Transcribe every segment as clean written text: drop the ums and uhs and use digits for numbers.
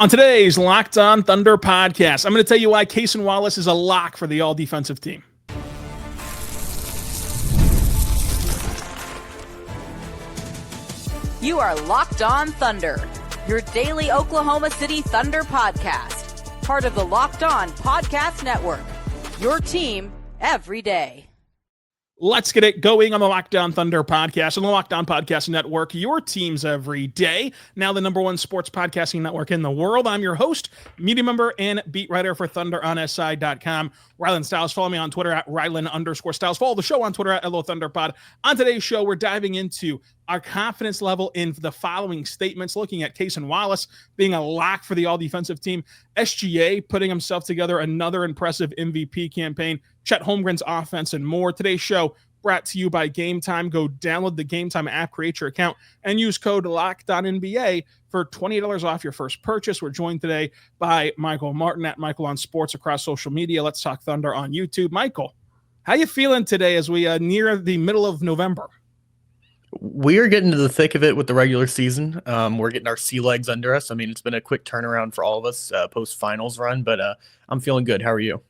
On today's Locked On Thunder podcast, I'm going to tell you why Cason Wallace is a lock for the all-defensive team. You are Locked On Thunder, your daily Oklahoma City Thunder podcast. Part of the Locked On Podcast Network, your team every day. Let's get it going on the Locked On Thunder podcast and the Locked On Podcast Network, your teams every day. Now the number one sports podcasting network in the world. I'm your host, media member, and beat writer for ThunderOnSI.com, Rylan Styles. Follow me on Twitter at Rylan_Styles. Follow the show on Twitter at LOThunderPod. On today's show, we're diving into our confidence level in the following statements, looking at Cason Wallace being a lock for the all-defensive team, SGA putting himself together another impressive MVP campaign, Chet Holmgren's offense, and more. Today's show brought to you by Game Time. Go download the Game Time app, create your account, and use code LOCKEDONNBA for $20 off your first purchase. We're joined today by Michael Martin at Michael on Sports across social media. Let's Talk Thunder on YouTube. Michael, how you feeling today as we near the middle of November? We are getting to the thick of it with the regular season. We're getting our sea legs under us. I mean, it's been a quick turnaround for all of us post-finals run, but I'm feeling good. How are you?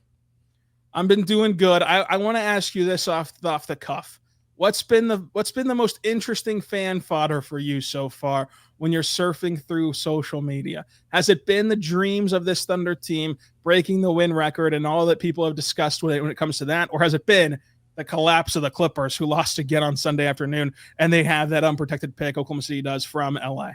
I've been doing good. I want to ask you this off the cuff. What's been the most interesting fan fodder for you so far when you're surfing through social media? Has it been the dreams of this Thunder team breaking the win record and all that people have discussed when it comes to that? Or has it been the collapse of the Clippers, who lost again on Sunday afternoon, and they have that unprotected pick, Oklahoma City does, from LA?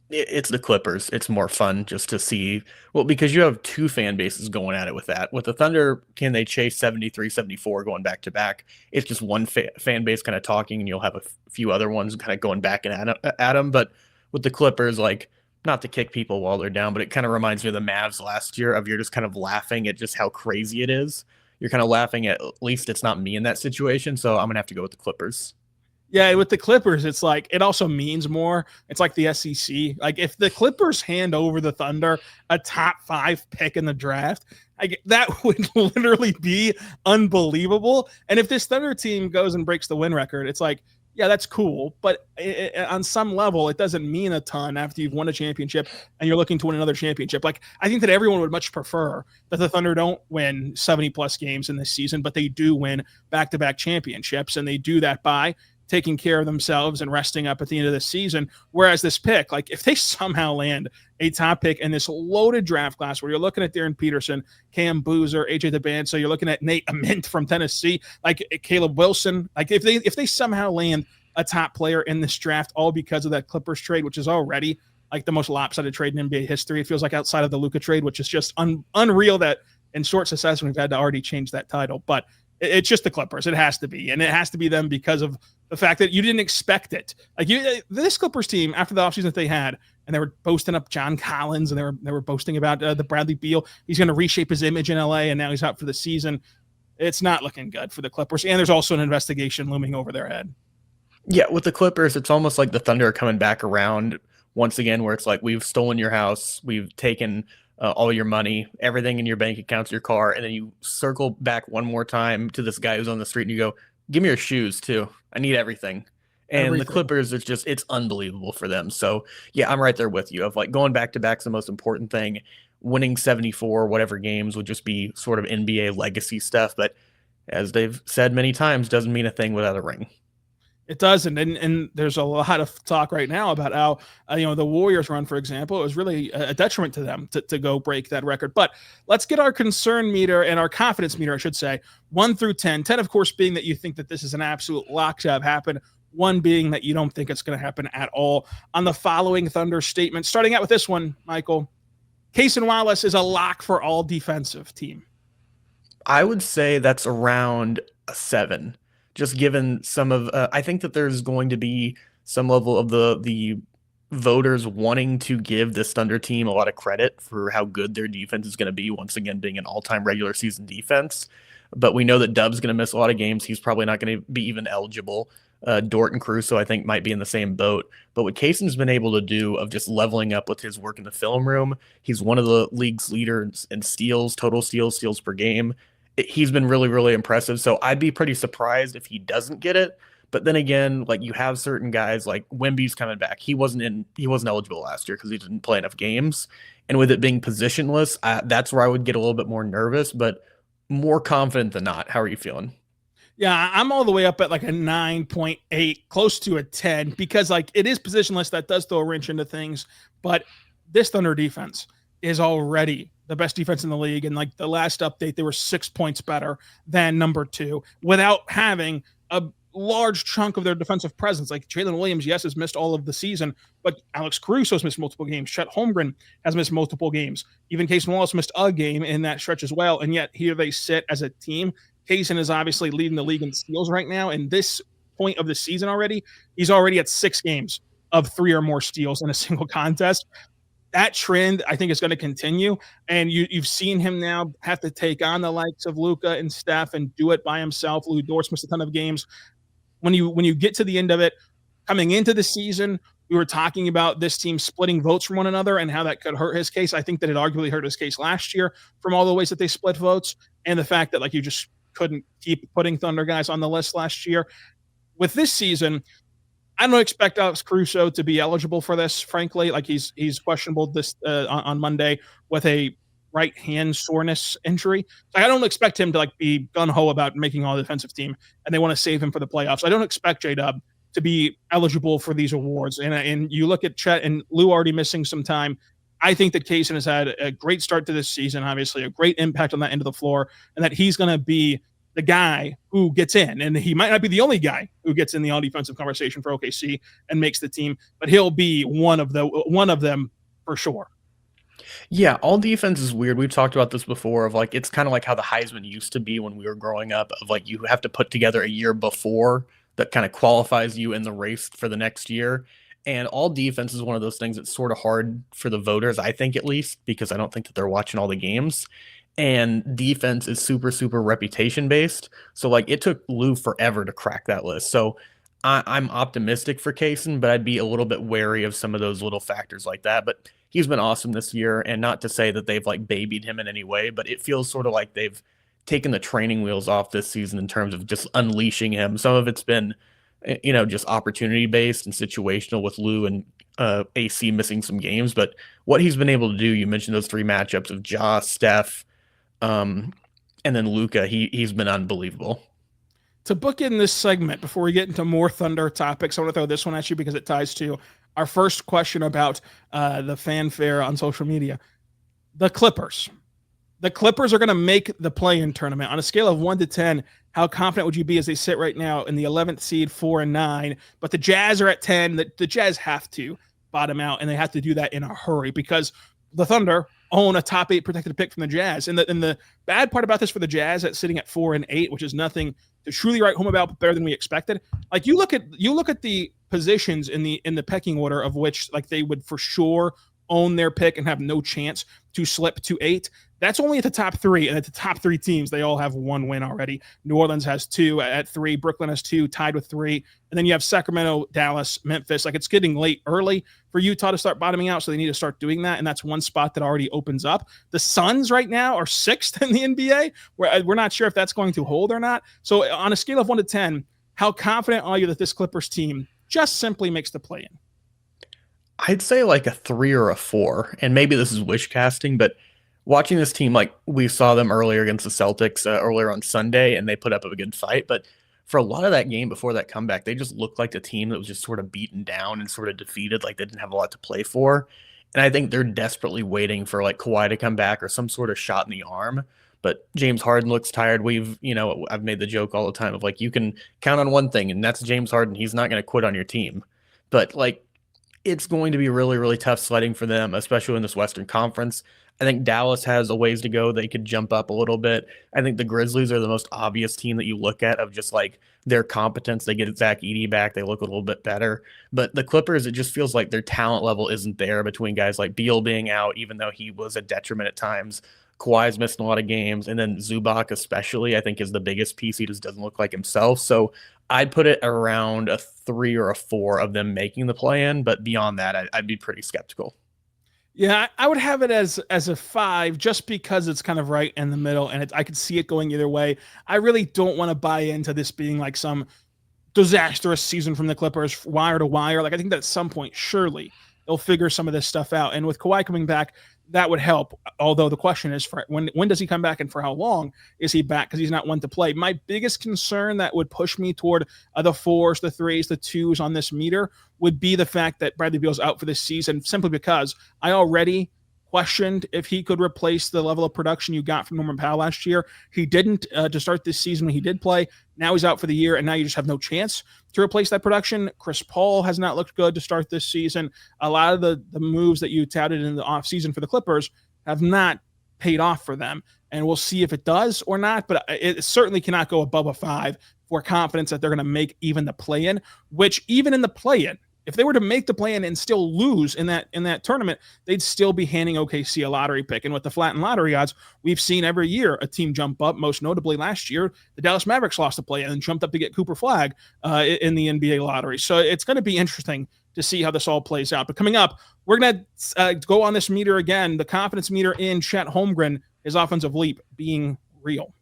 It's the Clippers. It's more fun just to see, well, because you have two fan bases going at it with that. With the Thunder, can they chase 73, 74 going back to back? It's just one fan base kind of talking, and you'll have a few other ones kind of going back and at them. But with the Clippers, like, not to kick people while they're down, but it kind of reminds me of the Mavs last year of you're just kind of laughing at just how crazy it is. You're kind of laughing at least it's not me in that situation. So I'm going to have to go with the Clippers. Yeah, with the Clippers, it's like it also means more. It's like the SEC. Like if the Clippers hand over the Thunder a top 5 pick in the draft, that would literally be unbelievable. And if this Thunder team goes and breaks the win record, it's like, yeah, that's cool. But on some level, it doesn't mean a ton after you've won a championship and you're looking to win another championship. Like I think that everyone would much prefer that the Thunder don't win 70 plus games in this season, but they do win back-to-back championships, and they do that by taking care of themselves and resting up at the end of the season. Whereas this pick, like if they somehow land a top pick in this loaded draft class where you're looking at Darren Peterson, Cam Boozer, AJ DeBan, so you're looking at Nate Amint from Tennessee, like Caleb Wilson, like if they somehow land a top player in this draft, all because of that Clippers trade, which is already like the most lopsided trade in NBA history. It feels like outside of the Luka trade, which is just unreal that in short succession we've had to already change that title. But it's just the Clippers. It has to be. And it has to be them because of the fact that you didn't expect it. Like this Clippers team, after the offseason that they had, and they were boasting up John Collins, and they were boasting about the Bradley Beal. He's going to reshape his image in LA, and now he's out for the season. It's not looking good for the Clippers. And there's also an investigation looming over their head. Yeah, with the Clippers, it's almost like the Thunder are coming back around once again, where it's like, we've stolen your house, we've taken all your money, everything in your bank accounts, your car, and then you circle back one more time to this guy who's on the street and you go, give me your shoes too. I need everything. And the Clippers, it's unbelievable for them. So yeah, I'm right there with you. Of like going back to back's the most important thing. Winning 74 whatever games would just be sort of NBA legacy stuff. But as they've said many times, doesn't mean a thing without a ring. It doesn't, and there's a lot of talk right now about how the Warriors run, for example, it was really a detriment to them to go break that record. But let's get our concern meter and our confidence meter, I should say, 1 through 10. 10, of course, being that you think that this is an absolute lock to have happen. 1 being that you don't think it's going to happen at all. On the following Thunder statement, starting out with this one, Michael, Cason Wallace is a lock for all defensive team. I would say that's around a 7. Just given some of, I think that there's going to be some level of the voters wanting to give this Thunder team a lot of credit for how good their defense is going to be, once again being an all-time regular season defense. But we know that Dub's going to miss a lot of games. He's probably not going to be even eligible. Dort and Caruso, I think, might be in the same boat. But what Cason's been able to do of just leveling up with his work in the film room, he's one of the league's leaders in steals, total steals per game. He's been really, really impressive. So I'd be pretty surprised if he doesn't get it. But then again, like you have certain guys like Wemby's coming back. He wasn't eligible last year because he didn't play enough games. And with it being positionless, that's where I would get a little bit more nervous, but more confident than not. How are you feeling? Yeah, I'm all the way up at like a 9.8, close to a 10, because like it is positionless. That does throw a wrench into things. But this Thunder defense is already the best defense in the league. And like the last update, they were 6 points better than number 2 without having a large chunk of their defensive presence. Like Jalen Williams, yes, has missed all of the season, but Alex Caruso has missed multiple games. Chet Holmgren has missed multiple games. Even Cason Wallace missed a game in that stretch as well. And yet here they sit as a team. Cason is obviously leading the league in steals right now. And this point of the season already, he's already at 6 games of 3 or more steals in a single contest. That trend, I think, is going to continue. And you've seen him now have to take on the likes of Luka and Steph and do it by himself. Lou Dort's missed a ton of games. When you get to the end of it, coming into the season, we were talking about this team splitting votes from one another and how that could hurt his case. I think that it arguably hurt his case last year from all the ways that they split votes and the fact that like you just couldn't keep putting Thunder guys on the list last year. With this season, I don't expect Alex Caruso to be eligible for this, frankly. Like he's questionable this on Monday with a right hand soreness injury. So I don't expect him to like be gun ho about making all defensive team, and they want to save him for the playoffs. I don't expect J-Dub to be eligible for these awards. And you look at Chet and Lou already missing some time. I think that Cason has had a great start to this season, obviously a great impact on that end of the floor, and that he's going to be the guy who gets in. And he might not be the only guy who gets in the all-defensive conversation for OKC and makes the team, but he'll be one of them for sure. Yeah, all defense is weird. We've talked about this before of like it's kind of like how the Heisman used to be when we were growing up of like you have to put together a year before that kind of qualifies you in the race for the next year. And all defense is one of those things that's sort of hard for the voters, I think at least, because I don't think that they're watching all the games. And defense is super, super reputation based. So like it took Lou forever to crack that list. So I'm optimistic for Cason, but I'd be a little bit wary of some of those little factors like that. But he's been awesome this year, and not to say that they've like babied him in any way, but it feels sort of like they've taken the training wheels off this season in terms of just unleashing him. Some of it's been, just opportunity based and situational with Lou and AC missing some games. But what he's been able to do, you mentioned those 3 matchups of Ja, Steph, and then Luka. He's been unbelievable. To book in this segment before we get into more Thunder topics, I want to throw this one at you because it ties to our first question about the fanfare on social media. The Clippers. The Clippers are going to make the play-in tournament. On a scale of 1 to 10, how confident would you be as they sit right now in the 11th seed, 4 and 9? But the Jazz are at 10. The Jazz have to bottom out, and they have to do that in a hurry because the Thunder own a top 8 protected pick from the Jazz. And the bad part about this for the Jazz at sitting at 4 and 8, which is nothing to truly write home about, but better than we expected. Like you look at the positions in the pecking order of which like they would for sure own their pick and have no chance to slip to 8. That's only at the top 3, and at the top 3 teams, they all have 1 win already. New Orleans has 2 at 3. Brooklyn has 2, tied with 3. And then you have Sacramento, Dallas, Memphis. Like it's getting late early for Utah to start bottoming out, so they need to start doing that, and that's one spot that already opens up. The Suns right now are 6th in the NBA. We're not sure if that's going to hold or not. So on a scale of 1 to 10, how confident are you that this Clippers team just simply makes the play-in? I'd say like a 3 or a 4, and maybe this is wish casting, but watching this team, like we saw them earlier against the Celtics earlier on Sunday, and they put up a good fight. But for a lot of that game before that comeback, they just looked like a team that was just sort of beaten down and sort of defeated, like they didn't have a lot to play for. And I think they're desperately waiting for like Kawhi to come back or some sort of shot in the arm. But James Harden looks tired. I've made the joke all the time of like, you can count on one thing, and that's James Harden. He's not going to quit on your team. But like, it's going to be really, really tough sledding for them, especially in this Western Conference. I think Dallas has a ways to go. They could jump up a little bit. I think the Grizzlies are the most obvious team that you look at of just like their competence. They get Zach Edey back. They look a little bit better. But the Clippers, it just feels like their talent level isn't there between guys like Beal being out, even though he was a detriment at times. Kawhi's missing a lot of games. And then Zubac especially, I think, is the biggest piece. He just doesn't look like himself. So I'd put it around a 3 or a 4 of them making the play-in. But beyond that, I'd be pretty skeptical. Yeah, I would have it as a 5 just because it's kind of right in the middle, and I could see it going either way. I really don't want to buy into this being like some disastrous season from the Clippers, wire to wire. Like, I think that at some point, surely they'll figure some of this stuff out. And with Kawhi coming back, that would help. Although the question is, for when does he come back and for how long is he back? Because he's not one to play. My biggest concern that would push me toward the 4s, the 3s, the 2s on this meter would be the fact that Bradley Beal's out for this season, simply because I already questioned if he could replace the level of production you got from Norman Powell last year. He didn't to start this season when he did play. Now he's out for the year, and now you just have no chance to replace that production. Chris Paul has not looked good to start this season. A lot of the moves that you touted in the offseason for the Clippers have not paid off for them, and we'll see if it does or not, but it certainly cannot go above a 5 for confidence that they're going to make even the play-in, which even in the play-in, if they were to make the play-in and still lose in that tournament, they'd still be handing OKC a lottery pick. And with the flattened lottery odds, we've seen every year a team jump up. Most notably last year, the Dallas Mavericks lost the play-in and jumped up to get Cooper Flag in the NBA lottery. So it's going to be interesting to see how this all plays out. But coming up, we're going to go on this meter again, the confidence meter in Chet Holmgren, his offensive leap being real.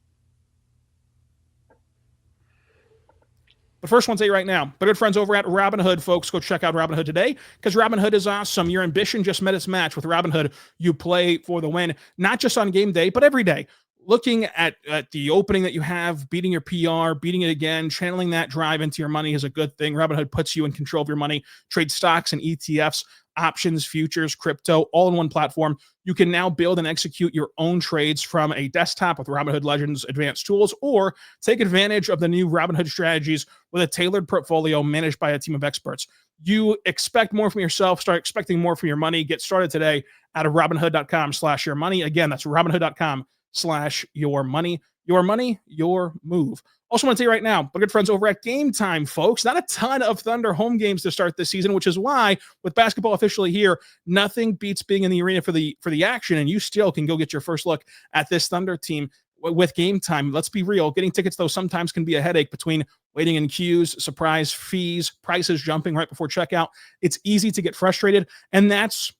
But first, I want to tell you right now, but good friends over at Robinhood, folks, go check out Robinhood today, because Robinhood is awesome. Your ambition just met its match. With Robinhood, you play for the win, not just on game day, but every day. Looking at the opening that you have, beating your PR, beating it again, channeling that drive into your money is a good thing. Robinhood puts you in control of your money. Trade stocks and ETFs, options, futures, crypto, all in one platform. You can now build and execute your own trades from a desktop with Robinhood Legends advanced tools, or take advantage of the new Robinhood strategies with a tailored portfolio managed by a team of experts. You expect more from yourself, start expecting more from your money. Get started today at robinhood.com/yourmoney. Again, that's robinhood.com/yourmoney. Your money, your move. Also want to tell you right now, but good friends over at Game Time, folks, not a ton of Thunder home games to start this season, which is why, with basketball officially here, nothing beats being in the arena for the action, and you still can go get your first look at this Thunder team with Game Time. Let's be real. Getting tickets, though, sometimes can be a headache between waiting in queues, surprise fees, prices jumping right before checkout. It's easy to get frustrated, and that's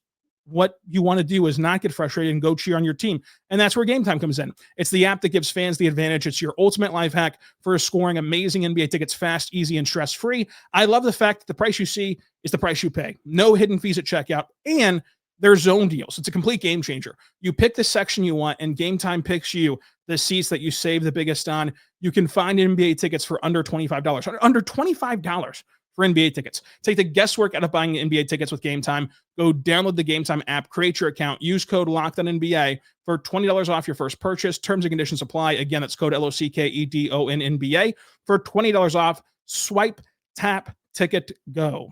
what you want to do, is not get frustrated and go cheer on your team. And that's where Game Time comes in. It's the app that gives fans the advantage. It's your ultimate life hack for scoring amazing NBA tickets fast, easy, and stress-free. I love the fact that the price you see is the price you pay. No hidden fees at checkout, and there's zone deals. It's a complete game changer. You pick the section you want, and Game Time picks you the seats that you save the biggest on. You can find NBA tickets for under $25. Under $25 for NBA tickets. Take the guesswork out of buying NBA tickets with Game Time. Go download the Game Time app, create your account, use code LOCKEDONNBA for $20 off your first purchase. Terms and conditions apply. Again, that's code LOCKEDONNBA for $20 off. Swipe, tap, ticket, go.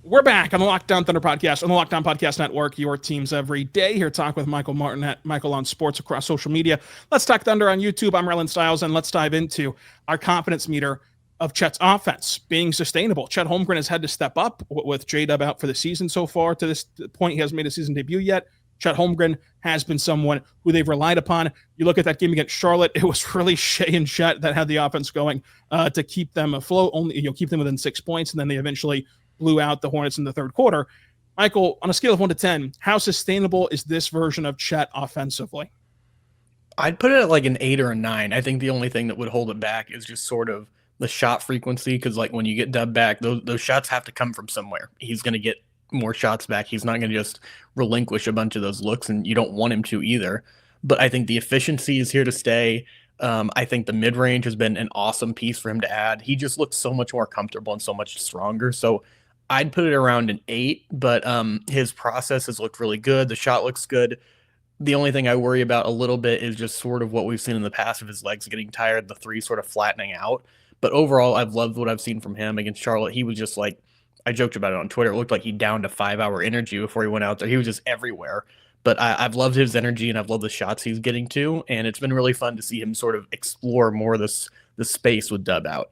We're back on the Locked On Thunder podcast, on the Locked On Podcast Network, your teams every day. Here, talk with Michael Martin at Michael on Sports across social media. Let's talk Thunder on YouTube. I'm Rylan Stiles, and let's dive into our confidence meter of Chet's offense being sustainable. Chet Holmgren has had to step up with J-Dub out for the season so far. To this point, he hasn't made a season debut yet. Chet Holmgren has been someone who they've relied upon. You look at that game against Charlotte, it was really Shea and Chet that had the offense going to keep them afloat, keep them within 6 points, and then they eventually blew out the Hornets in the third quarter. Michael, on a scale of 1 to 10, how sustainable is this version of Chet offensively? I'd put it at like an 8 or a 9. I think the only thing that would hold it back is just sort of the shot frequency, because like when you get dubbed back, those shots have to come from somewhere. He's going to get more shots back. He's not going to just relinquish a bunch of those looks, and you don't want him to either. But I think the efficiency is here to stay. I think the mid-range has been an awesome piece for him to add. He just looks so much more comfortable and so much stronger. So I'd put it around an 8, but his process has looked really good. The shot looks good. The only thing I worry about a little bit is just sort of what we've seen in the past of his legs getting tired, the three sort of flattening out. But overall, I've loved what I've seen from him against Charlotte. He was just like, I joked about it on Twitter. It looked like he downed a 5-hour energy before he went out there. He was just everywhere. But I've loved his energy, and I've loved the shots he's getting to. And it's been really fun to see him sort of explore more of this space with Dub out.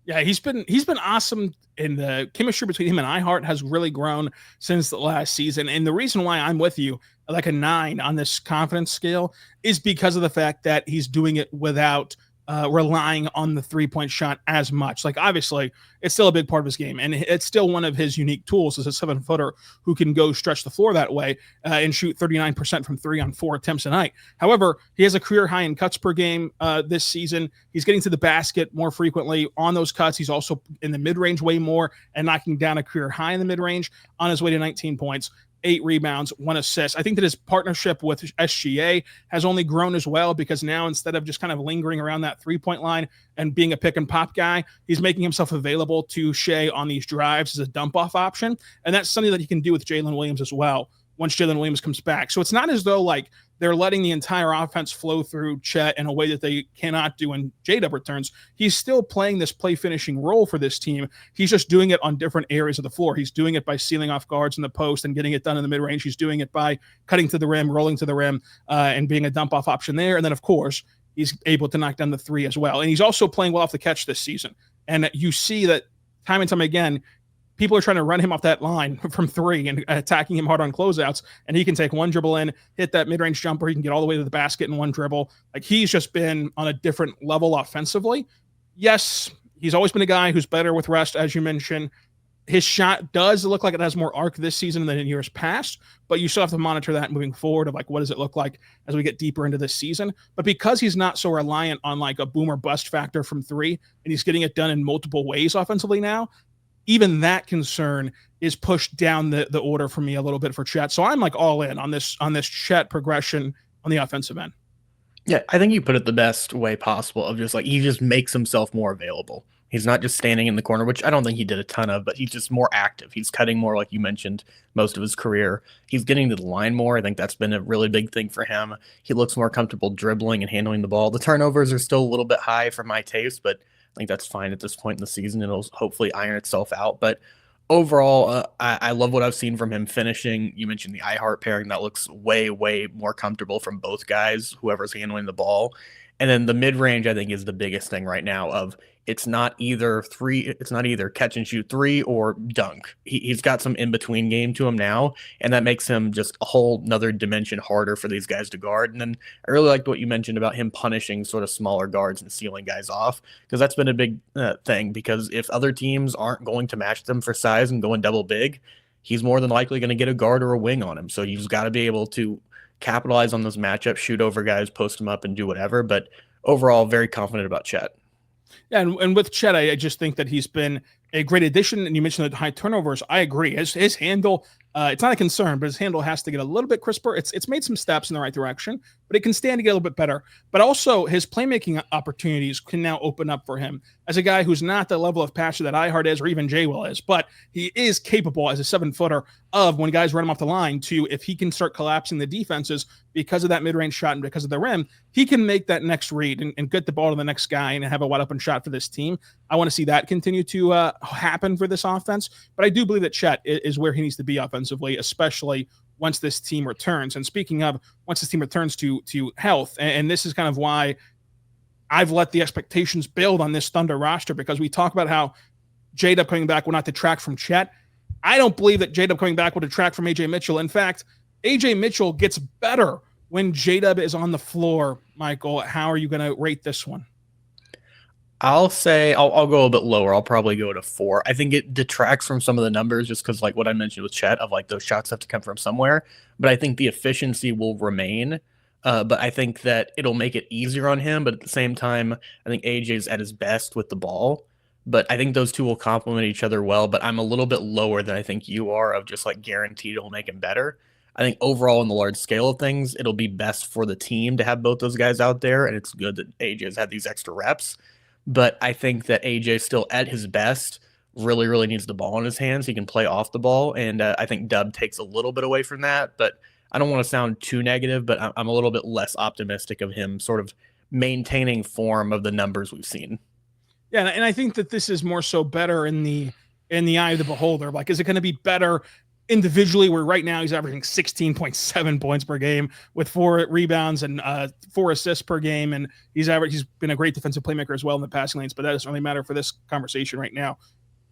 Yeah, he's been awesome, and the chemistry between him and iHeart has really grown since the last season. And the reason why I'm with you, like a 9 on this confidence scale, is because of the fact that he's doing it without relying on the 3-point shot as much. Like, obviously, it's still a big part of his game. And it's still one of his unique tools as a 7-footer who can go stretch the floor that way and shoot 39% from 3 on 4 attempts a night. However, he has a career high in cuts per game this season. He's getting to the basket more frequently on those cuts. He's also in the mid-range way more and knocking down a career high in the mid-range on his way to 19 points. 8 rebounds, 1 assist. I think that his partnership with SGA has only grown as well because now instead of just kind of lingering around that 3-point line and being a pick and pop guy, he's making himself available to Shai on these drives as a dump off option. And that's something that he can do with Jalen Williams as well once Jalen Williams comes back. So it's not as though like they're letting the entire offense flow through Chet in a way that they cannot do when J-Dub returns. He's still playing this play finishing role for this team. He's just doing it on different areas of the floor. He's doing it by sealing off guards in the post and getting it done in the mid-range. He's doing it by cutting to the rim, rolling to the rim, and being a dump-off option there. And then, of course, he's able to knock down the 3 as well. And he's also playing well off the catch this season. And you see that time and time again, people are trying to run him off that line from 3 and attacking him hard on closeouts, and he can take one dribble in, hit that mid-range jumper. He can get all the way to the basket in one dribble. Like, he's just been on a different level offensively. Yes, he's always been a guy who's better with rest, as you mentioned. His shot does look like it has more arc this season than in years past, but you still have to monitor that moving forward of like, what does it look like as we get deeper into this season? But because he's not so reliant on like a boom or bust factor from 3, and he's getting it done in multiple ways offensively now, even that concern is pushed down the order for me a little bit for Chet. So I'm like all in on this Chet progression on the offensive end. Yeah, I think you put it the best way possible of just like he just makes himself more available. He's not just standing in the corner, which I don't think he did a ton of, but he's just more active. He's cutting more, like you mentioned, most of his career. He's getting to the line more. I think that's been a really big thing for him. He looks more comfortable dribbling and handling the ball. The turnovers are still a little bit high for my taste, but I think that's fine at this point in the season. It'll hopefully iron itself out. But overall, I love what I've seen from him finishing. You mentioned the iHeart pairing. That looks way, way more comfortable from both guys, whoever's handling the ball. And then the mid-range, I think, is the biggest thing right now of it's not either catch and shoot 3 or dunk. He's got some in-between game to him now, and that makes him just a whole nother dimension harder for these guys to guard. And then I really liked what you mentioned about him punishing sort of smaller guards and sealing guys off, because that's been a big thing, because if other teams aren't going to match them for size and going double big, he's more than likely going to get a guard or a wing on him. So you've got to be able to capitalize on those matchups, shoot over guys, post them up, and do whatever. But overall, very confident about Chet. Yeah, and with Chet, I just think that he's been a great addition. And you mentioned the high turnovers. I agree. His handle, it's not a concern, but his handle has to get a little bit crisper. It's made some steps in the right direction, but it can stand to get a little bit better. But also his playmaking opportunities can now open up for him as a guy who's not the level of passer that iHeart is or even Jay Will is, but he is capable as a 7-footer of when guys run him off the line to, if he can start collapsing the defenses because of that mid-range shot and because of the rim, he can make that next read and get the ball to the next guy and have a wide open shot for this team. I want to see that continue to happen for this offense, but I do believe that Chet is where he needs to be offensively, especially once this team returns. And speaking of once this team returns to health, and this is kind of why I've let the expectations build on this Thunder roster, because we talk about how J-Dub coming back will not detract from Chet. I don't believe that J-Dub coming back will detract from AJay Mitchell. In fact, AJay Mitchell gets better when J-Dub is on the floor. Michael, how are you going to rate this one? I'll say I'll go a bit lower. I'll probably go to 4. I think it detracts from some of the numbers just because, like what I mentioned with Chet, of like those shots have to come from somewhere. But I think the efficiency will remain. But I think that it'll make it easier on him. But at the same time, I think AJ's at his best with the ball. But I think those two will complement each other well. But I'm a little bit lower than I think you are of just like guaranteed it'll make him better. I think overall in the large scale of things, it'll be best for the team to have both those guys out there. And it's good that AJ's had these extra reps. But I think that AJ still at his best really, really needs the ball in his hands. He can play off the ball. And I think Dub takes a little bit away from that. But I don't want to sound too negative, but I'm a little bit less optimistic of him sort of maintaining form of the numbers we've seen. Yeah, and I think that this is more so better in the eye of the beholder. Like, is it going to be better individually, where right now he's averaging 16.7 points per game with 4 rebounds and 4 assists per game, and he's been a great defensive playmaker as well in the passing lanes, but that doesn't really matter for this conversation right now.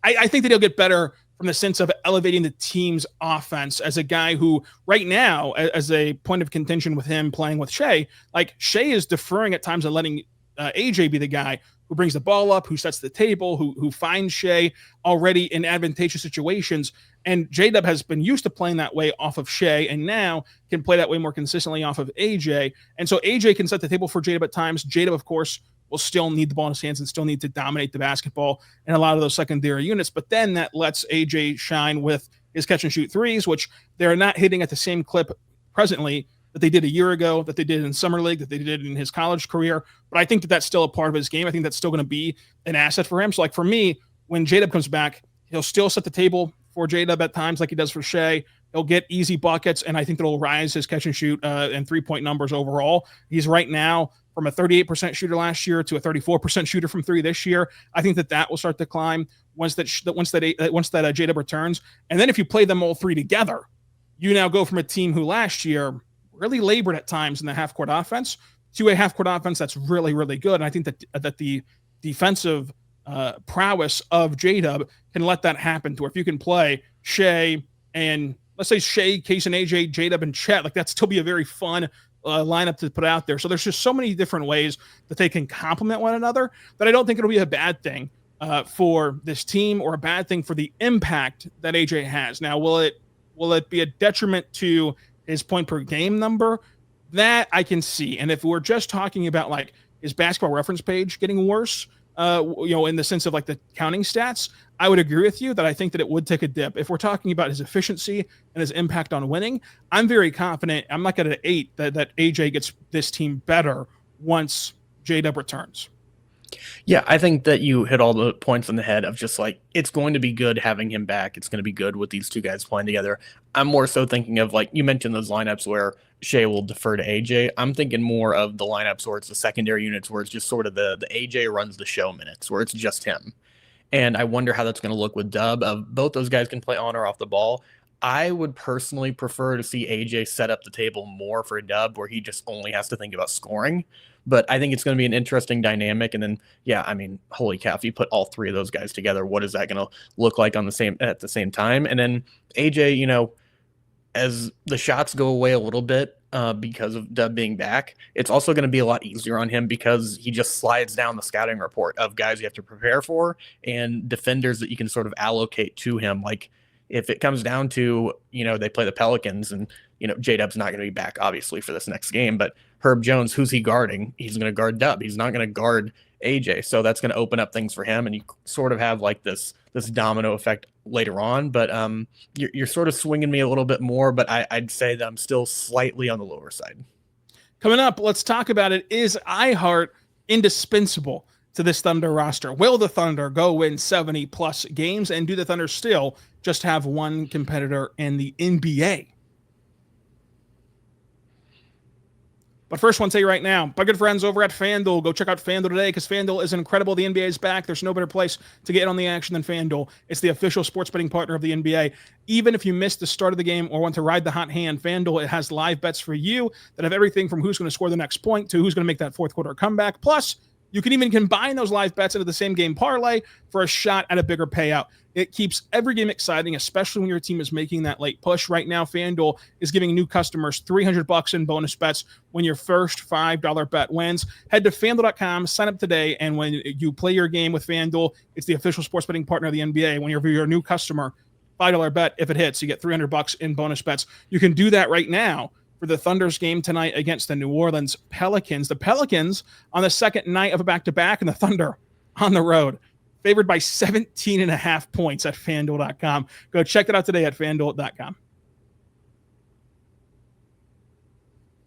I think that he'll get better from the sense of elevating the team's offense as a guy who right now, as a point of contention with him playing with Shai, like Shai is deferring at times and letting AJ be the guy who brings the ball up, who sets the table, who finds Shai already in advantageous situations. And J-Dub has been used to playing that way off of Shai, and now can play that way more consistently off of AJ. And so AJ can set the table for J-Dub at times. J-Dub, of course, will still need the ball in his hands and still need to dominate the basketball in a lot of those secondary units. But then that lets AJ shine with his catch and shoot threes, which they're not hitting at the same clip presently that they did a year ago, that they did in summer league, that they did in his college career. But I think that that's still a part of his game. I think that's still going to be an asset for him. So like for me, when J-Dub comes back, he'll still set the table for J-Dub at times like he does for Shai. He'll get easy buckets, and I think that'll rise his catch and shoot and three-point numbers overall. He's right now from a 38% shooter last year to a 34% shooter from three this year. I think that will start to climb once that J-Dub returns. And then if you play them all three together, you now go from a team who last year really labored at times in the half-court offense to a half-court offense that's really, really good. And I think that the defensive prowess of J-Dub can let that happen to where if you can play Shai and let's say Shai, Cason, AJ, J-Dub, and Chet, like that'd still be a very fun lineup to put out there. So there's just so many different ways that they can complement one another that I don't think it'll be a bad thing for this team or a bad thing for the impact that AJ has. Now, will it be a detriment to his point per game number? That I can see. And if we're just talking about like his basketball reference page getting worse, in the sense of like the counting stats, I would agree with you that I think that it would take a dip. If we're talking about his efficiency and his impact on winning, I'm very confident. I'm like at an 8 that AJ gets this team better once J-Dub returns. Yeah, I think that you hit all the points on the head of just like, it's going to be good having him back. It's going to be good with these two guys playing together. I'm more so thinking of like, you mentioned those lineups where Shai will defer to AJ. I'm thinking more of the lineups where it's the secondary units where it's just sort of the AJ runs the show minutes where it's just him. And I wonder how that's going to look with Dub. Both those guys can play on or off the ball. I would personally prefer to see AJ set up the table more for Dub where he just only has to think about scoring. But I think it's going to be an interesting dynamic. And then, yeah, I mean, holy cow, if you put all three of those guys together, what is that going to look like at the same time? And then AJ, as the shots go away a little bit because of Dub being back, it's also going to be a lot easier on him because he just slides down the scouting report of guys you have to prepare for and defenders that you can sort of allocate to him. Like if it comes down to, they play the Pelicans and, J-Dub's not going to be back obviously for this next game, but Herb Jones, who's he guarding? He's going to guard Dub. He's not going to guard AJ. So that's going to open up things for him. And you sort of have like this domino effect later on, but you're sort of swinging me a little bit more, but I'd say that I'm still slightly on the lower side. Coming up, let's talk about it. Is iHeart indispensable to this Thunder roster? Will the Thunder go win 70 plus games? And do the Thunder still just have one competitor in the NBA? But first, I want to say right now, my good friends over at FanDuel, go check out FanDuel today because FanDuel is incredible. The NBA is back. There's no better place to get in on the action than FanDuel. It's the official sports betting partner of the NBA. Even if you missed the start of the game or want to ride the hot hand, FanDuel, it has live bets for you that have everything from who's going to score the next point to who's going to make that fourth quarter comeback. Plus, you can even combine those live bets into the same game parlay for a shot at a bigger payout. It keeps every game exciting, especially when your team is making that late push. Right now, FanDuel is giving new customers $300 in bonus bets when your first $5 bet wins. Head to FanDuel.com, sign up today, and when you play your game with FanDuel, it's the official sports betting partner of the NBA. When you're a new customer, $5 bet, if it hits, you get $300 in bonus bets. You can do that right now for the Thunder's game tonight against the New Orleans Pelicans. The Pelicans on the second night of a back-to-back, and the Thunder on the road, favored by 17.5 points at FanDuel.com. Go check it out today at FanDuel.com.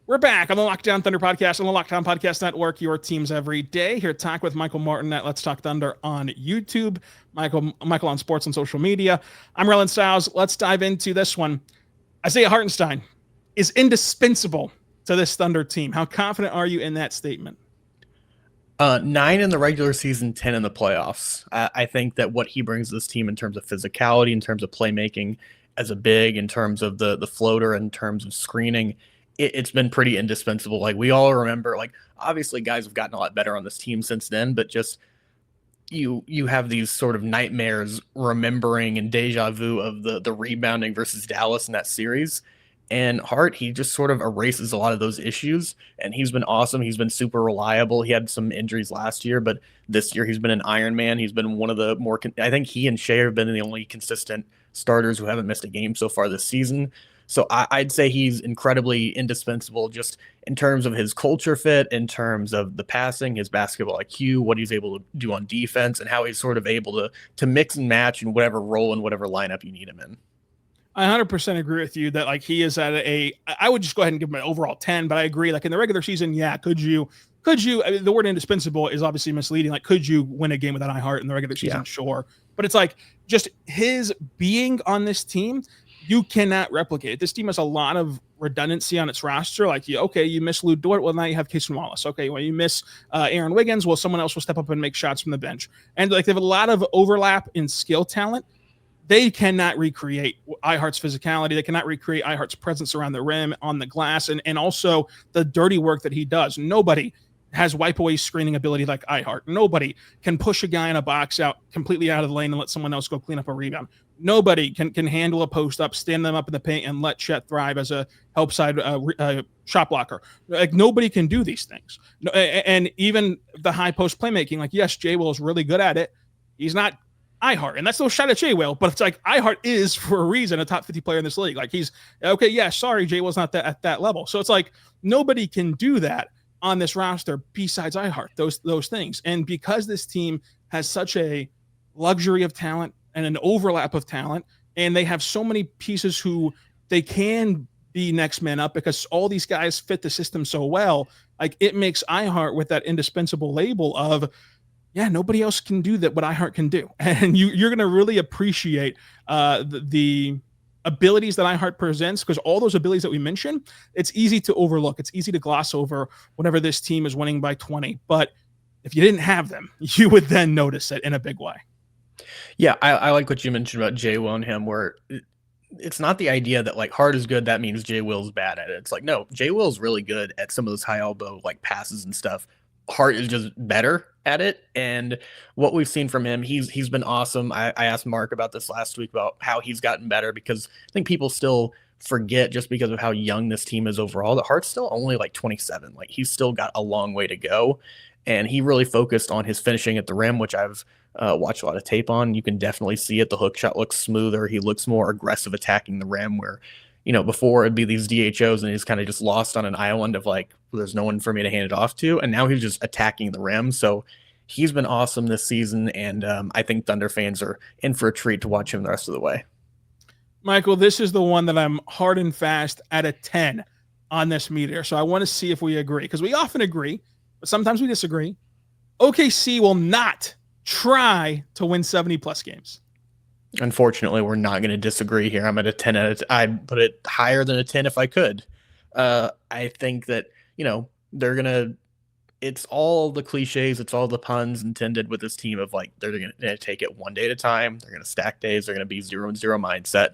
We're back on the Lockdown Thunder podcast on the Lockdown Podcast Network, your teams every day. Here to talk with Michael Martin at Let's Talk Thunder on YouTube, Michael on sports and social media. I'm Rylan Stiles. Let's dive into this one. Isaiah Hartenstein is indispensable to this Thunder team. How confident are you in that statement? 9 in the regular season, 10 in the playoffs. I think that what he brings to this team in terms of physicality, in terms of playmaking as a big, in terms of the floater, in terms of screening, it's been pretty indispensable. Like we all remember, like obviously guys have gotten a lot better on this team since then, but just you have these sort of nightmares remembering and deja vu of the rebounding versus Dallas in that series. And Hart, he just sort of erases a lot of those issues, and he's been awesome. He's been super reliable. He had some injuries last year, but this year he's been an Iron Man. He's been one of the more, I think he and Shea have been the only consistent starters who haven't missed a game so far this season. So I'd say he's incredibly indispensable just in terms of his culture fit, in terms of the passing, his basketball IQ, what he's able to do on defense, and how he's sort of able to mix and match in whatever role and whatever lineup you need him in. I 100% agree with you that like he is at I would just go ahead and give him an overall 10, but I agree. Like in the regular season, yeah, could you, I mean, the word indispensable is obviously misleading. Like, could you win a game without Hart in the regular season? Yeah. Sure. But it's like just his being on this team, you cannot replicate it. This team has a lot of redundancy on its roster. Like, you miss Lou Dort. Well, now you have Cason Wallace. Okay, well, you miss Aaron Wiggins. Well, someone else will step up and make shots from the bench. And like they have a lot of overlap in skill talent. They cannot recreate iHeart's physicality. They cannot recreate iHeart's presence around the rim, on the glass, and also the dirty work that he does. Nobody has wipe away screening ability like iHeart. Nobody can push a guy in a box out completely out of the lane and let someone else go clean up a rebound. Nobody can handle a post up, stand them up in the paint, and let Chet thrive as a help side shot blocker. Like nobody can do these things. And even the high post playmaking, like yes, Jay Will is really good at it. He's not iHeart, and that's no shot at Jay Will, but it's like iHeart is for a reason a top 50 player in this league. Like he's okay. Yeah, sorry, Jay Will's not at that level. So it's like nobody can do that on this roster besides iHeart. Those things, and because this team has such a luxury of talent and an overlap of talent, and they have so many pieces who they can be next man up because all these guys fit the system so well. Like it makes iHeart with that indispensable label of. Yeah, nobody else can do that what iHeart can do. And you're going to really appreciate the abilities that iHeart presents, because all those abilities that we mentioned, it's easy to overlook. It's easy to gloss over whenever this team is winning by 20. But if you didn't have them, you would then notice it in a big way. Yeah, I like what you mentioned about Jay Will and him, where it's not the idea that like Hart is good, that means Jay Will's bad at it. It's like, no, Jay Will's really good at some of those high elbow like passes and stuff. Hart is just better at it, and what we've seen from him, he's been awesome. I asked Mark about this last week about how he's gotten better, because I think people still forget, just because of how young this team is overall, that Hart's still only like 27. Like he's still got a long way to go, and he really focused on his finishing at the rim, which I've watched a lot of tape on. You can definitely see it. The hook shot looks smoother. He looks more aggressive attacking the rim, where before it'd be these DHOs and he's kind of just lost on an island of like, well, there's no one for me to hand it off to. And now he's just attacking the rim. So he's been awesome this season. And I think Thunder fans are in for a treat to watch him the rest of the way. Michael, this is the one that I'm hard and fast at a 10 on this meter. So I want to see if we agree, because we often agree, but sometimes we disagree. OKC will not try to win 70 plus games. Unfortunately, we're not going to disagree here. I'm at a 10 out of 10. I'd put it higher than a 10 if I could. I think that, they're going to, it's all the cliches, it's all the puns intended with this team of like, they're going to take it one day at a time. They're going to stack days. They're going to be 0-0 mindset.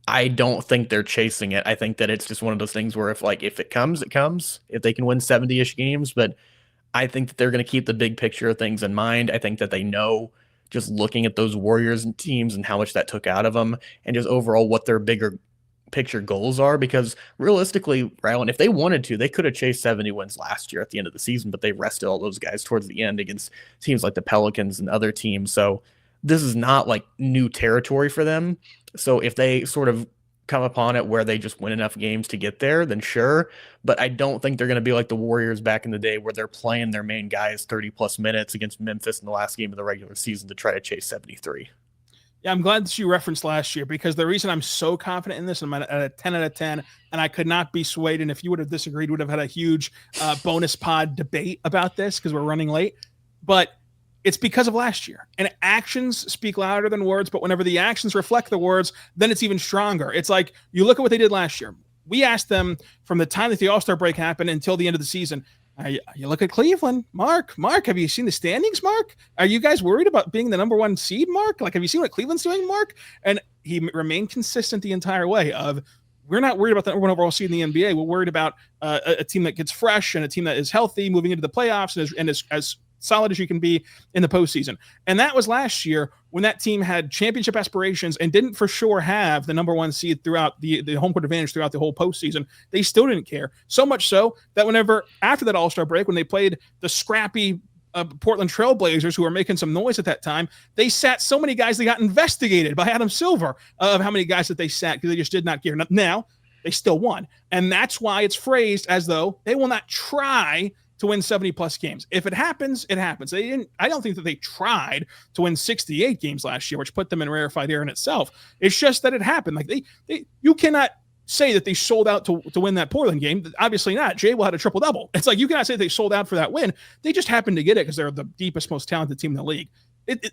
I don't think they're chasing it. I think that it's just one of those things where if it comes, it comes, if they can win 70-ish games, but I think that they're going to keep the big picture of things in mind. I think that they know, just looking at those Warriors and teams and how much that took out of them, and just overall what their bigger picture goals are. Because realistically, Rylan, if they wanted to, they could have chased 70 wins last year at the end of the season, but they rested all those guys towards the end against teams like the Pelicans and other teams. So this is not like new territory for them. So if they sort of come upon it where they just win enough games to get there, then sure. But I don't think they're going to be like the Warriors back in the day, where they're playing their main guys 30 plus minutes against Memphis in the last game of the regular season to try to chase 73. Yeah, I'm glad that you referenced last year, because the reason I'm so confident in this, I'm at a 10 out of 10, and I could not be swayed. And if you would have disagreed, would have had a huge bonus pod debate about this, because we're running late. But it's because of last year, and actions speak louder than words. But whenever the actions reflect the words, then it's even stronger. It's like, you look at what they did last year. We asked them from the time that the All-Star break happened until the end of the season. You look at Cleveland, Mark, have you seen the standings, Mark? Are you guys worried about being the number one seed, Mark? Like, have you seen what Cleveland's doing, Mark? And he remained consistent the entire way of, we're not worried about the number one overall seed in the NBA. We're worried about a team that gets fresh and a team that is healthy moving into the playoffs and is as solid as you can be in the postseason. And that was last year when that team had championship aspirations and didn't for sure have the number one seed throughout the home court advantage throughout the whole postseason. They still didn't care. So much so that whenever after that All-Star break, when they played the scrappy Portland Trailblazers, who were making some noise at that time, they sat so many guys, they got investigated by Adam Silver of how many guys that they sat because they just did not care. Now, they still won. And that's why it's phrased as though they will not try to win 70-plus games. If it happens, it happens. I don't think that they tried to win 68 games last year, which put them in rarefied air in itself. It's just that it happened. Like you cannot say that they sold out to win that Portland game. Obviously not. Jay will had a triple-double. It's like you cannot say they sold out for that win. They just happened to get it because they're the deepest, most talented team in the league.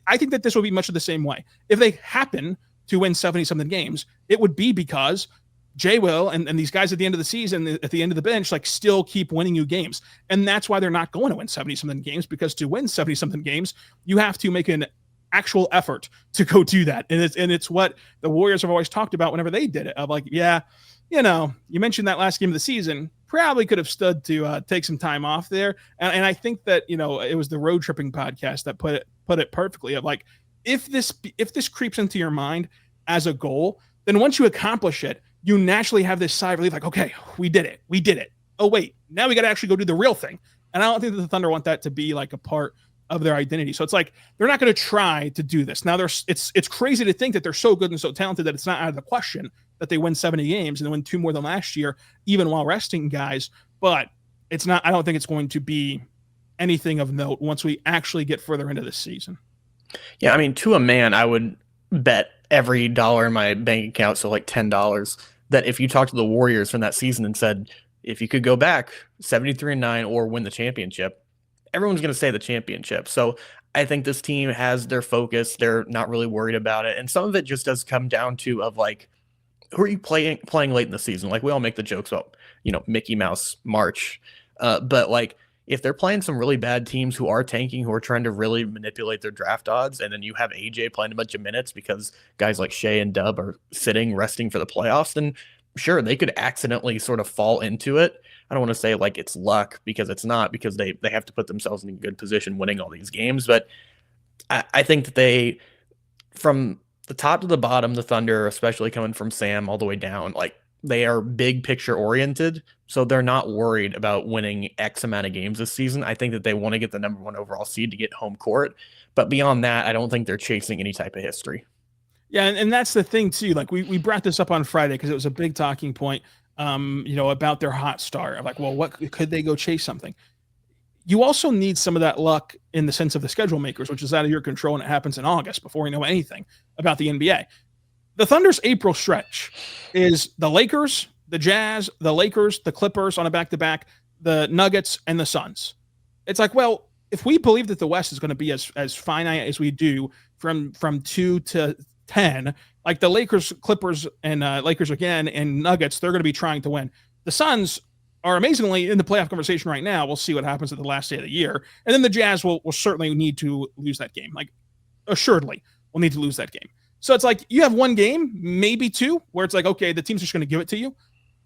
I think that this will be much of the same way. If they happen to win 70-something games, it would be because Jay will and these guys at the end of the season, at the end of the bench, like still keep winning you games. And that's why they're not going to win 70-something games, because to win 70-something games, you have to make an actual effort to go do that. And it's what the Warriors have always talked about whenever they did it, of like, yeah, you mentioned that last game of the season, probably could have stood to take some time off there. And I think that, it was the Road Tripping podcast that put it perfectly, of like, if this creeps into your mind as a goal, then once you accomplish it, you naturally have this sigh of relief, like, okay, we did it. Oh, wait, now we got to actually go do the real thing. And I don't think that the Thunder want that to be like a part of their identity. So it's like, they're not going to try to do this. Now it's crazy to think that they're so good and so talented that it's not out of the question that they win 70 games and they win 2 more than last year, even while resting guys. But it's not, I don't think it's going to be anything of note once we actually get further into this season. Yeah. I mean, to a man, I would bet every dollar in my bank account, so like $10, that if you talk to the Warriors from that season and said, if you could go back 73-9 or win the championship, everyone's going to say the championship. So I think this team has their focus. They're not really worried about it. And some of it just does come down to of like, who are you playing late in the season? Like we all make the jokes about, Mickey Mouse March. But like if they're playing some really bad teams who are tanking, who are trying to really manipulate their draft odds, and then you have AJ playing a bunch of minutes because guys like Shea and Dub are resting for the playoffs, then sure, they could accidentally sort of fall into it. I don't want to say like it's luck, because it's not, because they have to put themselves in a good position winning all these games. But I think that from the top to the bottom, the Thunder, especially coming from Sam all the way down, like they are big picture oriented. So they're not worried about winning X amount of games this season. I think that they want to get the number 1 overall seed to get home court. But beyond that, I don't think they're chasing any type of history. Yeah, and that's the thing too. Like we brought this up on Friday because it was a big talking point, about their hot start. Like, well, what could they go chase something? You also need some of that luck in the sense of the schedule makers, which is out of your control, and it happens in August before we know anything about the NBA. The Thunder's April stretch is the Lakers, the Jazz, the Lakers, the Clippers on a back-to-back, the Nuggets, and the Suns. It's like, well, if we believe that the West is going to be as finite as we do from 2 to 10, like the Lakers, Clippers, and Lakers again, and Nuggets, they're going to be trying to win. The Suns are amazingly in the playoff conversation right now. We'll see what happens at the last day of the year. And then the Jazz will certainly need to lose that game. Like, assuredly, will need to lose that game. So it's like you have one game, maybe 2, where it's like, okay, the team's just going to give it to you.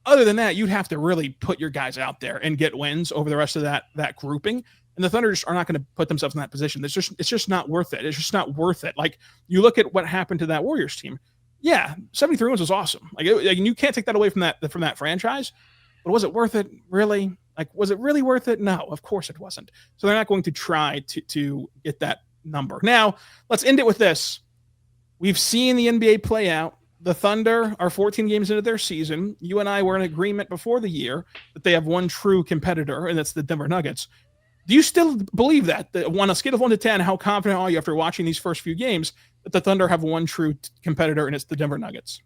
Other than that, you'd have to really put your guys out there and get wins over the rest of that grouping. And the Thunder are not going to put themselves in that position. It's just not worth it. It's just not worth it. Like, you look at what happened to that Warriors team. Yeah, 73 wins was awesome. Like you can't take that away from that franchise. But was it worth it? Really? Like, was it really worth it? No, of course it wasn't. So they're not going to try to get that number. Now, let's end it with this. We've seen the NBA play out. The Thunder are 14 games into their season. You and I were in agreement before the year that they have one true competitor, and that's the Denver Nuggets. Do you still believe that on a scale of 1 to 10, how confident are you after watching these first few games that the Thunder have one true competitor, and it's the Denver Nuggets?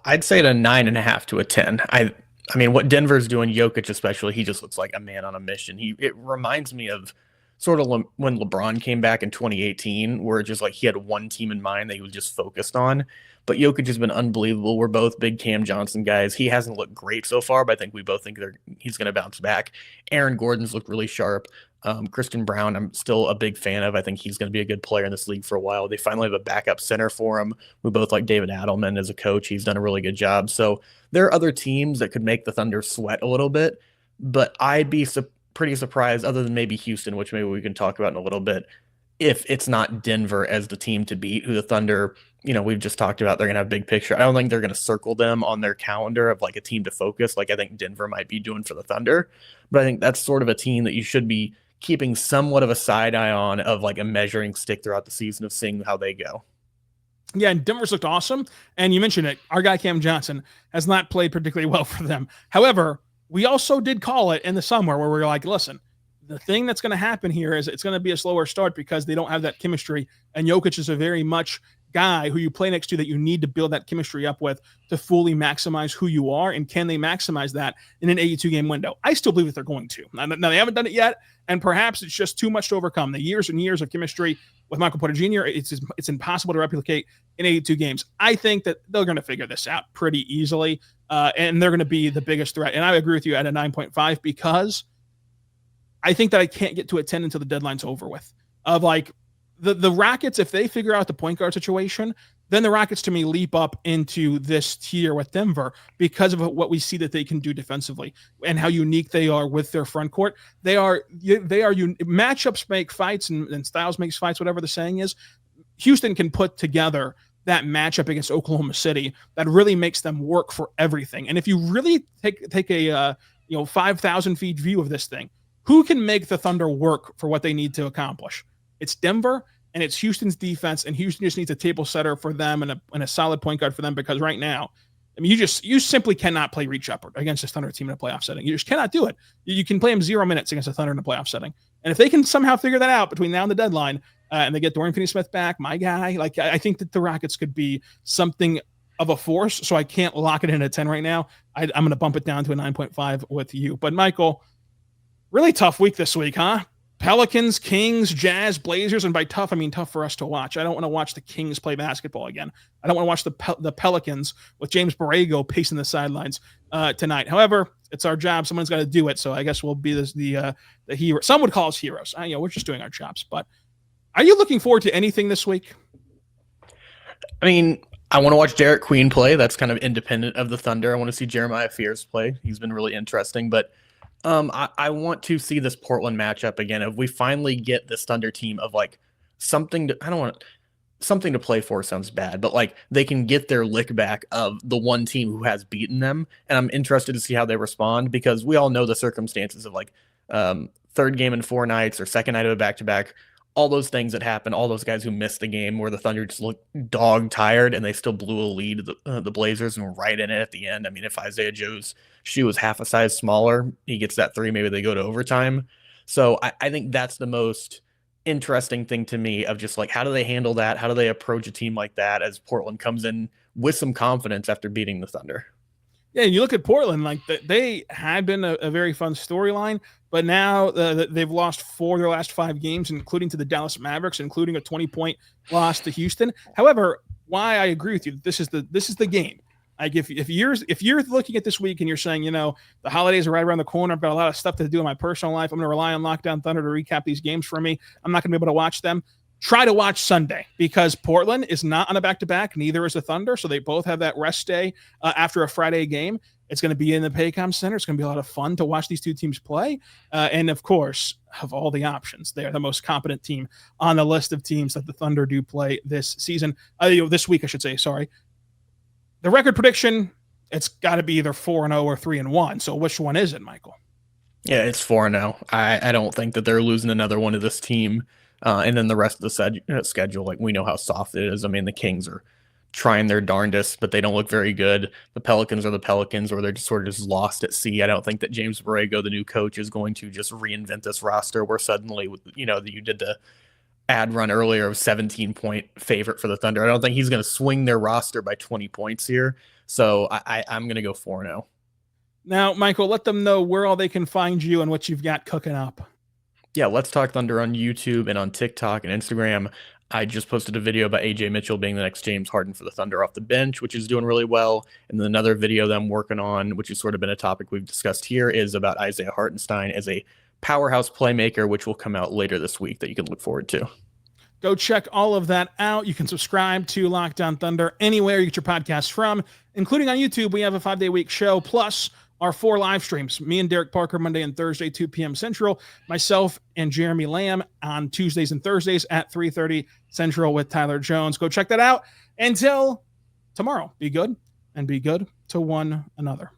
I'd say it a 9.5 to a 10. I mean, what Denver's doing, Jokic especially, he just looks like a man on a mission. It reminds me of sort of when LeBron came back in 2018, where just like he had one team in mind that he was just focused on. But Jokic has been unbelievable. We're both big Cam Johnson guys. He hasn't looked great so far, but I think we both think he's going to bounce back. Aaron Gordon's looked really sharp. Christian Brown, I'm still a big fan of. I think he's going to be a good player in this league for a while. They finally have a backup center for him. We both like David Adelman as a coach. He's done a really good job. So there are other teams that could make the Thunder sweat a little bit, but I'd be pretty surprised, other than maybe Houston, which maybe we can talk about in a little bit, if it's not Denver as the team to beat, who the Thunder, we've just talked about, they're going to have big picture. I don't think they're going to circle them on their calendar of like a team to focus, like I think Denver might be doing for the Thunder. But I think that's sort of a team that you should be keeping somewhat of a side eye on, of like a measuring stick throughout the season of seeing how they go. Yeah, and Denver's looked awesome. And you mentioned it. Our guy Cam Johnson has not played particularly well for them. However, we also did call it in the summer where we were like, listen, the thing that's going to happen here is it's going to be a slower start because they don't have that chemistry. And Jokic is a very much guy who you play next to that you need to build that chemistry up with to fully maximize who you are. And can they maximize that in an 82-game window? I still believe that they're going to. Now, they haven't done it yet, and perhaps it's just too much to overcome. The years and years of chemistry with Michael Porter Jr., it's impossible to replicate in 82 games. I think that they're going to figure this out pretty easily, and they're going to be the biggest threat. And I agree with you at a 9.5 because I think that I can't get to a 10 until the deadline's over with. Of like the Rockets, if they figure out the point guard situation, then the Rockets to me leap up into this tier with Denver because of what we see that they can do defensively and how unique they are with their front court. Matchups make fights and styles makes fights, whatever the saying is. Houston can put together that matchup against Oklahoma City that really makes them work for everything. And if you really take a 5,000 feet view of this thing, who can make the Thunder work for what they need to accomplish? It's Denver and it's Houston's defense, and Houston just needs a table setter for them and a solid point guard for them, because right now, I mean, you simply cannot play reach up against this Thunder team in a playoff setting. You just cannot do it. You can play them 0 minutes against a Thunder in a playoff setting. And if they can somehow figure that out between now and the deadline, and they get Dorian Finney-Smith back, my guy, like I think that the Rockets could be something of a force, so I can't lock it in at 10 right now. I'm going to bump it down to a 9.5 with you. But Michael, really tough week this week, huh? Pelicans, Kings, Jazz, Blazers, and by tough, I mean tough for us to watch. I don't want to watch the Kings play basketball again. I don't want to watch the Pelicans with James Borrego pacing the sidelines tonight. However, it's our job. Someone's got to do it, so I guess we'll be the hero. Some would call us heroes. We're just doing our jobs. But are you looking forward to anything this week? I mean, I want to watch Derek Queen play. That's kind of independent of the Thunder. I want to see Jeremiah Fears play. He's been really interesting, but I want to see this Portland matchup again. If we finally get this Thunder team of like something to play for sounds bad, but like they can get their lick back of the one team who has beaten them. And I'm interested to see how they respond, because we all know the circumstances of like third game in 4 nights or second night of a back-to-back, all those things that happen, all those guys who missed the game where the Thunder just looked dog tired and they still blew a lead to the Blazers and were right in it at the end. I mean, if Isaiah Joe's shoe was half a size smaller, he gets that 3, maybe they go to overtime. So I think that's the most interesting thing to me, of just like, how do they handle that? How do they approach a team like that as Portland comes in with some confidence after beating the Thunder? Yeah, you look at Portland, like they had been a very fun storyline, but now they've lost 4 of their last 5 games, including to the Dallas Mavericks, including a 20-point loss to Houston. However, why I agree with you, this is the game. Like if you're looking at this week and you're saying, the holidays are right around the corner, I've got a lot of stuff to do in my personal life, I'm going to rely on Lockdown Thunder to recap these games for me, I'm not going to be able to watch them. Try to watch Sunday, because Portland is not on a back-to-back. Neither is the Thunder, so they both have that rest day after a Friday game. It's going to be in the Paycom Center. It's going to be a lot of fun to watch these two teams play. And, of course, of all the options, they're the most competent team on the list of teams that the Thunder do play this season. This week, I should say, sorry. The record prediction, it's got to be either 4-0 or 3-1. So which one is it, Michael? Yeah, it's 4-0. I don't think that they're losing another one to this team. And then the rest of the schedule, like, we know how soft it is. I mean, the Kings are trying their darndest, but they don't look very good. The Pelicans are the Pelicans, or they're just sort of just lost at sea. I don't think that James Borrego, the new coach, is going to just reinvent this roster where suddenly, you did the ad run earlier of 17-point favorite for the Thunder. I don't think he's going to swing their roster by 20 points here. So I'm going to go 4-0. Now, Michael, let them know where all they can find you and what you've got cooking up. Yeah, Let's Talk Thunder on YouTube and on TikTok and Instagram. I just posted a video about AJay Mitchell being the next James Harden for the Thunder off the bench, which is doing really well. And then another video that I'm working on, which has sort of been a topic we've discussed here, is about Isaiah Hartenstein as a powerhouse playmaker, which will come out later this week that you can look forward to. Go check all of that out. You can subscribe to Lockdown Thunder anywhere you get your podcasts from, including on YouTube. We have a 5-day-week show, plus our 4 live streams. Me and Derek Parker Monday and Thursday, 2 p.m. Central. Myself and Jeremy Lamb on Tuesdays and Thursdays at 3:30 Central with Tyler Jones. Go check that out. Until tomorrow, be good and be good to one another.